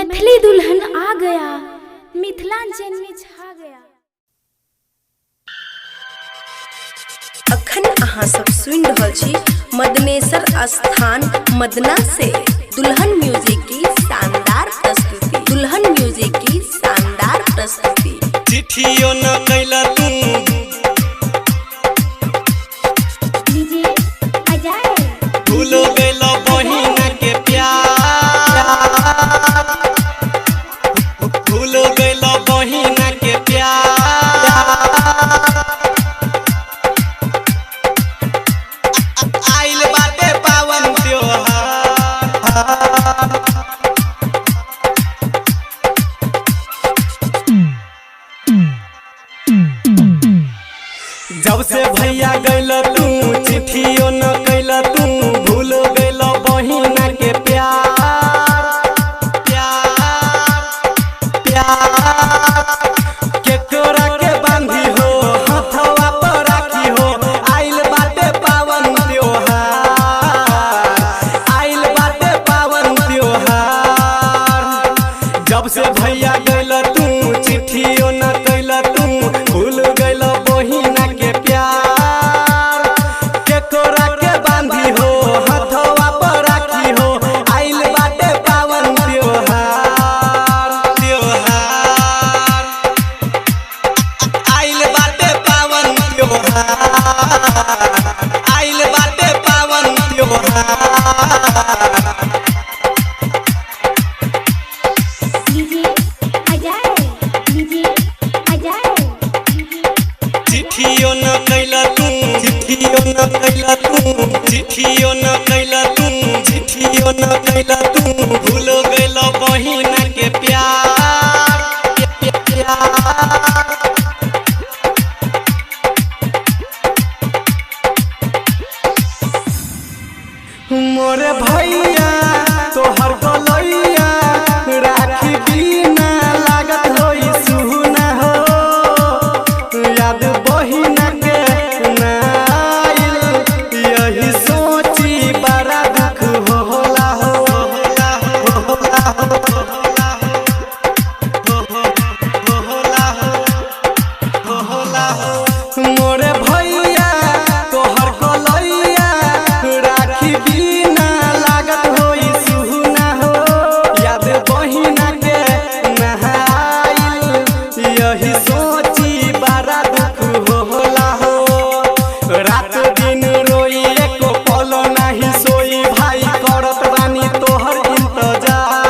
मैथिली दुल्हन आ गया, मिथिलांचल में छा गया। अखन अहाँ सब सुन रहल छी मदनेसर स्थान मदना से दुल्हन म्यूजिक की शानदार प्रस्तुति। दुल्हन म्यूजिक की शानदार प्रस्तुति। चिट्ठियों न कैला तू डीजे अजय भूल गइलो बहिना के प्यार, भूल गइलो बहिना के प्यार। आइल बाटे पावन त्योहार, जब से भैया गइल तू चिट्ठियों न कैल तू भूल गइल बहिना के प्यार, प्यार प्यार। केकरा के बांधी हो हथवा पर राखी हो, आइल बाटे पावन त्योहार, आइल बाटे पावन त्योहार। जब से भैया गइल तू चिट्ठियों न कैल तू भूल गइल बहिना के प्यार। केकरा के बांधी हो हथवा पर राखी हो, आइल बाटे पावन त्योहार, त्योहार। आइल बाटे पावन त्योहार, आइल बाटे पावन त्योहार। डीजे अजय डीजे अजय चिट्ठियों न कैल तू, चिट्ठियों न कैल तू, चिट्ठियों न कैल तू, चिट्ठियों न कैल तू भूल गइल बहिना के प्यार, प्यार। मोरे भैया तोहर गलैया राखी बिना लागत होई सुना हो, याद बहिना के नाइल यही सोची बड़ा दुख होला हो, होला हो, होला हो, होला हो। मोरे भैया तोहर गलैया राखी बिना लागत होई सुना हो, याद बहिना के नहाइल यही सोची बड़ा दुख होला हो। रात दिन रोई एको पल नाही सोई, भाई करत बानी तोहर इंतजार।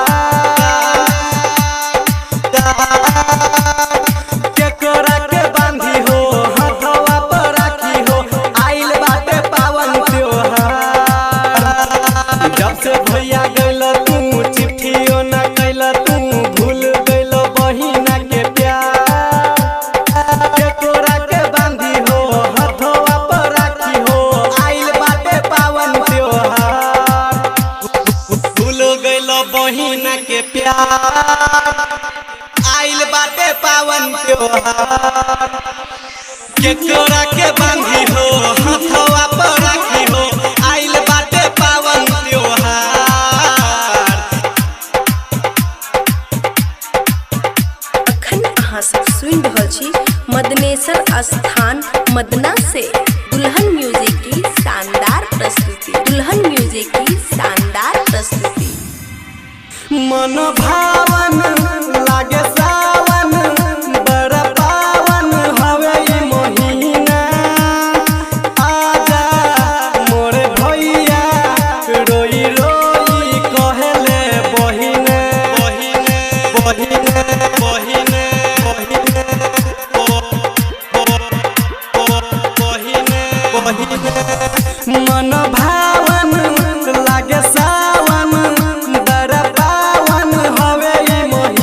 केकरा के बांधी हो हथवा पर राखी हो, आइल बाटे पावन त्योहार। जब से भैया गइल तू चिट्ठियों न कैल तू भूल गइल बहिना के प्यार। केकरा के बांधी हो हथवा पर राखी हो, आइल बाटे पावन त्योहार। भूल गइल बहिना के प्यार, आइल बाटे पावन त्योहार। केकरा के बांधी हो हथवा पर राखी हो, आइल बाटे पावन त्योहार। अखन अहाँ सब सुन रहल छी मदनेसर स्थान मदना से दुल्हन म्यूजिक की शानदार प्रस्तुति। दुल्हन म्यूजिक की शानदार प्रस्तुति। मन भावन लागे सावन, बड़ा पावन हवे ई महीना। आजा मोरे भैया रोई रोई कहेले बहिने, बहिने बहिने बहिने बहिने बहिने बहिने। मन भावन लागे सावन, बड़ा पावन हवे ई महीना।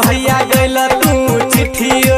भैया गैला तू चिट्ठियो